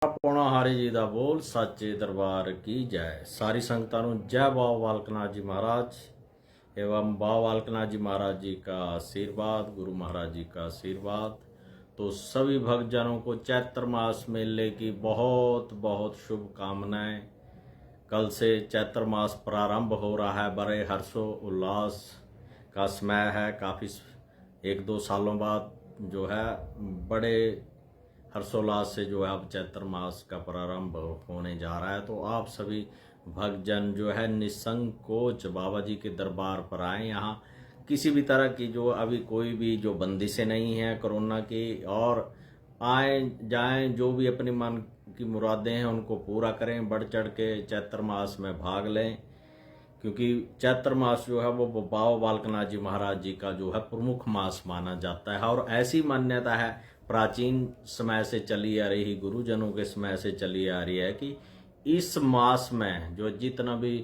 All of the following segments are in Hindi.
ਪੌਣਾ ਹਾਰੀ ਜੀ ਦਾ ਬੋਲ ਸੱਚੇ दरबार की जय। सारी संगतां ਨੂੰ जय बाबा बालक नाथ जी महाराज एवं बाबा बालक नाथ जी महाराज जी का आशीर्वाद, गुरु महाराज जी का आशीर्वाद। तो सभी भक्तजनों को चैत्र मास मेले की बहुत बहुत शुभकामनाएं। कल से चैत्र मास प्रारंभ हो रहा है। बड़े हर्षो उल्लास का समय है। काफ़ी 1-2 सालों बाद जो है बड़े हर्षोल्लास से जो है अब चैत्र मास का प्रारंभ होने जा रहा है। तो आप सभी भक्तजन जो है निसंकोच बाबा जी के दरबार पर आए। यहाँ किसी भी तरह की जो अभी कोई भी जो बंदिशें नहीं हैं कोरोना की, और आए जाएं, जो भी अपनी मन की मुरादें हैं उनको पूरा करें। बढ़ चढ़ के चैत्र मास में भाग लें, क्योंकि चैत्र मास जो है वो बाबा बालक नाथ जी महाराज जी का जो है प्रमुख मास माना जाता है। और ऐसी मान्यता है, प्राचीन समय से चली आ रही, गुरुजनों के समय से चली आ रही है कि इस मास में जो जितना भी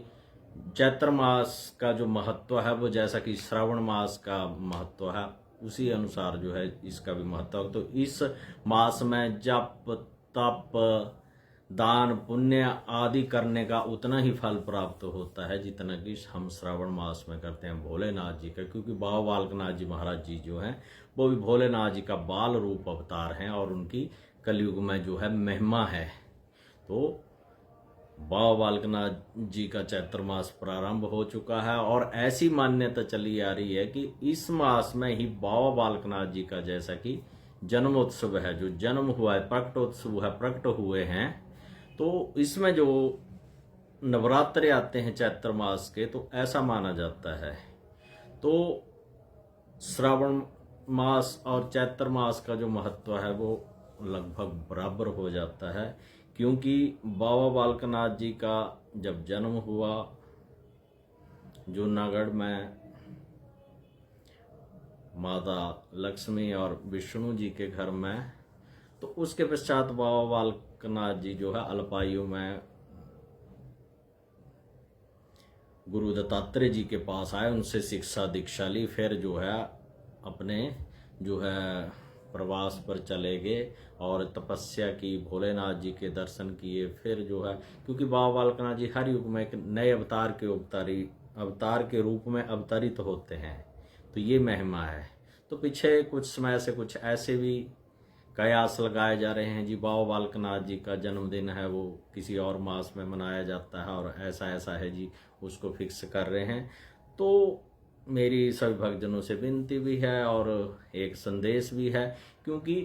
चैत्र मास का जो महत्व है वो जैसा कि श्रावण मास का महत्व है उसी अनुसार जो है इसका भी महत्व है। तो इस मास में जप तप दान पुण्य आदि करने का उतना ही फल प्राप्त होता है जितना कि हम श्रावण मास में करते हैं भोलेनाथ जी का। क्योंकि बाबा बालक नाथ जी महाराज जी जो हैं वो भी भोलेनाथ जी का बाल रूप अवतार हैं और उनकी कलयुग में जो है महिमा है। तो बाबा बालक नाथ जी का चैत्र मास प्रारंभ हो चुका है और ऐसी मान्यता चली आ रही है कि इस मास में ही बाबा बालक नाथ जी का जैसा कि जन्मोत्सव है, जो जन्म हुआ है, प्रकटोत्सव है, प्रकट हुए हैं। तो इसमें जो नवरात्रे आते हैं चैत्र मास के, तो ऐसा माना जाता है। तो श्रावण मास और चैत्र मास का जो महत्व है वो लगभग बराबर हो जाता है। क्योंकि बाबा बालक नाथ जी का जब जन्म हुआ जूनागढ़ में माता लक्ष्मी और विष्णु जी के घर में, तो उसके पश्चात बाबा बालक नाथ जी जो है अल्पायु में गुरु दत्तात्रेय जी के पास आए, उनसे शिक्षा दीक्षा ली, फिर जो है अपने जो है प्रवास पर चले गए और तपस्या की, भोलेनाथ जी के दर्शन किए। फिर जो है क्योंकि बाबा बालक नाथ जी हर युग में एक नए अवतार के रूप में अवतरित होते हैं, तो ये महिमा है। तो पीछे कुछ समय से कुछ ऐसे भी कयास लगाए जा रहे हैं जी, बाबा बालक नाथ जी का जन्मदिन है वो किसी और मास में मनाया जाता है और ऐसा ऐसा है जी, उसको फिक्स कर रहे हैं। तो मेरी सभी भक्तजनों से विनती भी है और एक संदेश भी है, क्योंकि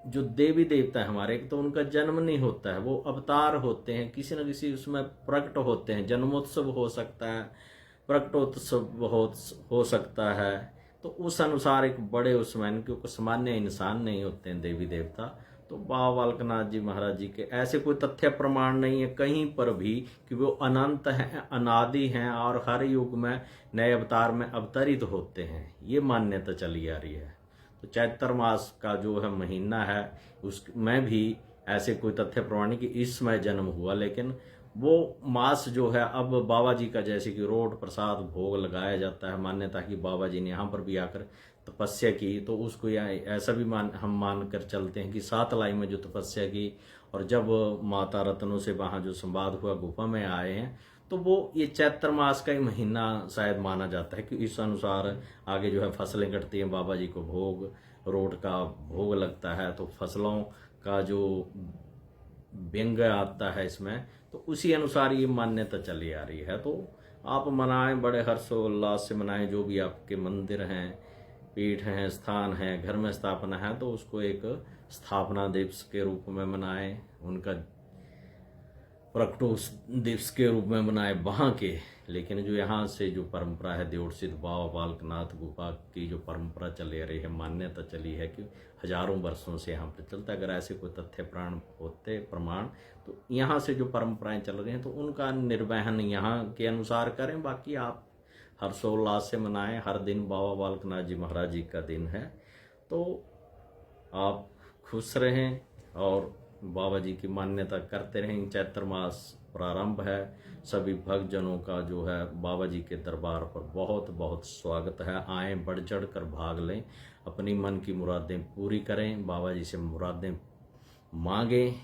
जो देवी देवता है हमारे, तो उनका जन्म नहीं होता है, वो अवतार होते हैं, किसी न किसी उसमें प्रकट होते हैं। जन्मोत्सव हो सकता है, प्रकटोत्सव हो सकता है। तो उस अनुसार एक बड़े उसमें, क्योंकि सामान्य इंसान नहीं होते हैं देवी देवता। तो बाबा बालक नाथ जी महाराज जी के ऐसे कोई तथ्य प्रमाण नहीं है कहीं पर भी कि वो अनंत हैं, अनादि हैं और हर युग में नए अवतार में अवतरित होते हैं। ये मान्यता चली आ रही है। तो चैत्र मास का जो है महीना है उसमें भी ऐसे कोई तथ्य प्रमाण नहीं कि इस समय जन्म हुआ, लेकिन वो मास जो है अब बाबा जी का जैसे कि रोट प्रसाद भोग लगाया जाता है। मान्यता कि बाबा जी ने यहाँ पर भी आकर तपस्या की, तो उसको ऐसा भी हम मान कर चलते हैं कि 7 लाई में जो तपस्या की और जब माता रत्नों से वहाँ जो संवाद हुआ गुफा में आए हैं, तो वो ये चैत्र मास का ही महीना शायद माना जाता है कि इस अनुसार आगे जो है फसलें कटती हैं, बाबा जी को भोग रोट का भोग लगता है, तो फसलों का जो व्यंग आता है इसमें, तो उसी अनुसार ये मान्यता चली आ रही है। तो आप मनाएं, बड़े हर्षोल्लास से मनाएं। जो भी आपके मंदिर हैं, पीठ हैं, स्थान हैं, घर में स्थापना है, तो उसको एक स्थापना दिवस के रूप में मनाएं, उनका प्रकटोत्सव दिवस के रूप में मनाए वहाँ के। लेकिन जो यहाँ से जो परंपरा है, देवड़ सिद्ध बाबा बालक नाथ गुफा की जो परंपरा चली आ रही है, मान्यता चली है कि हजारों वर्षों से यहाँ पर चलता है। अगर ऐसे कोई तथ्य प्रमाण तो यहाँ से जो परंपराएं चल रही हैं तो उनका निर्वहन यहाँ के अनुसार करें। बाकी आप हर्षोल्लास से मनाएं। हर दिन बाबा बालक नाथ जी महाराज जी का दिन है, तो आप खुश रहें और बाबा जी की मान्यता करते रहें। चैत्र मास प्रारंभ है। सभी भक्तजनों का जो है बाबा जी के दरबार पर बहुत बहुत स्वागत है। आएँ, बढ़ चढ़ कर भाग लें, अपनी मन की मुरादें पूरी करें, बाबा जी से मुरादें मांगें।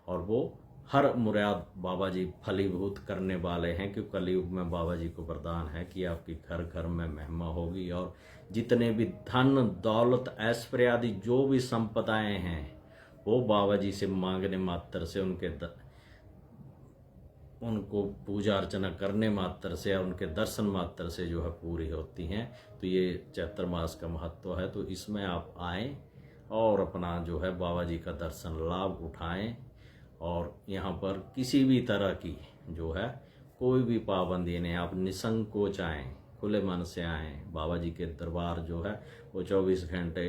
और वो हर मुराद बाबा जी फलीभूत करने वाले हैं, क्योंकि कलयुग में बाबा जी को वरदान है कि आपकी घर घर में महिमा होगी और जितने भी धन दौलत ऐश्वर्य आदि जो भी संपदाएं हैं वो बाबा जी से मांगने मात्र से, उनको पूजा अर्चना करने मात्र से या उनके दर्शन मात्र से जो है पूरी होती हैं। तो ये चैत्र मास का महत्व है। तो इसमें आप आएँ और अपना जो है बाबा जी का दर्शन लाभ उठाएं और यहाँ पर किसी भी तरह की जो है कोई भी पाबंदी नहीं, आप निसंकोच आएँ, खुले मन से आएँ। बाबा जी के दरबार जो है वो 24 घंटे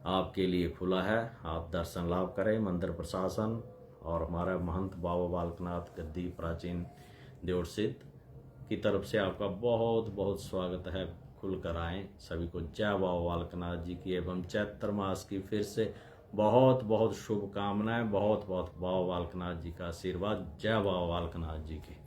आपके लिए खुला है। आप दर्शन लाभ करें। मंदिर प्रशासन और हमारा महंत बाबा बालकनाथ गद्दी प्राचीन देवर सिद्ध की तरफ से आपका बहुत बहुत स्वागत है। खुलकर आएँ। सभी को जय बाबा बालकनाथ जी की एवं चैत्र मास की फिर से बहुत बहुत शुभकामनाएं। बहुत बहुत बाबा बालकनाथ जी का आशीर्वाद। जय बाबा बालकनाथ जी की।